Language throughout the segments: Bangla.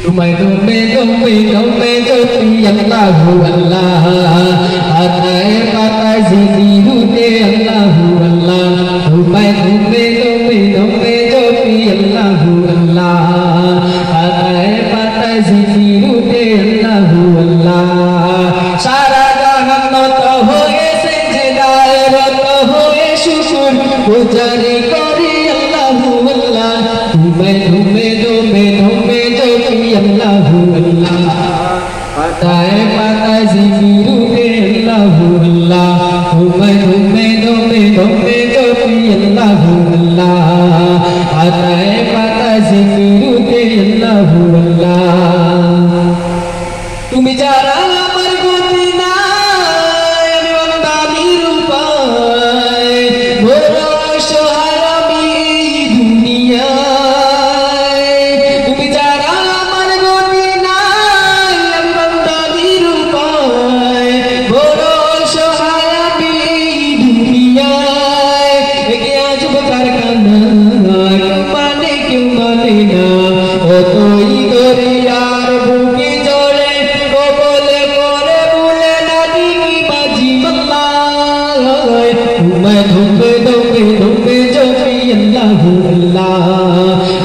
Dumai dume joti Allahu Allah atai patai zikirute Allahu Allah dumai dume joti Allahu Allah atai patai zikirute Allahu Allah sara jahan to hoye sejdai rato hoye shukr pujari kori Allahu Allah dumai dume joti Allahu Allah patai patai zikirute Allahu Allah dumai dume joti Allahu Allah patai patai zikirute Allahu Allah tumi jara amar goti নাই আমি বান্দা নিরুপায় বড় অসহায় আমি দুনিয়ায় তুমি যারা আমার গতি নাই আমি বান্দা নিরুপায় বড় অসহায় আমি দুনিয়ায় একে আজব কারখানা কেউ মানে না অতই দরিয়ার বুকে জড়ে কবলে করে বলে না ডিঙি বাজি মাল্লায় তোমায় ধুমে জপি আল্লাহু আল্লাহ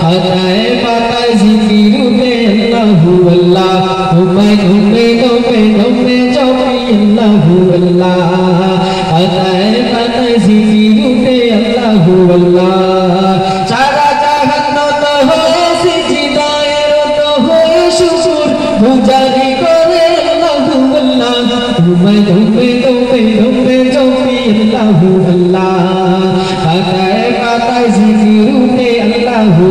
পাতায় পাতায় জিকিরুতে আল্লাহু আল্লাহ তোমায় ধুমে জপি আল্লাহু আল্লাহ পাতায় পাতায় জিকিরুতে আল্লাহু আল্লাহ সারা জাহান তো হয়ে সিজদায় রত হয়ে শুকর গুজারি করে আল্লাহু আল্লাহ তোমায় ধুমে জপি আল্লাহু আল্লাহ পাতায় পাতায় জিকিরুতে আল্লাহু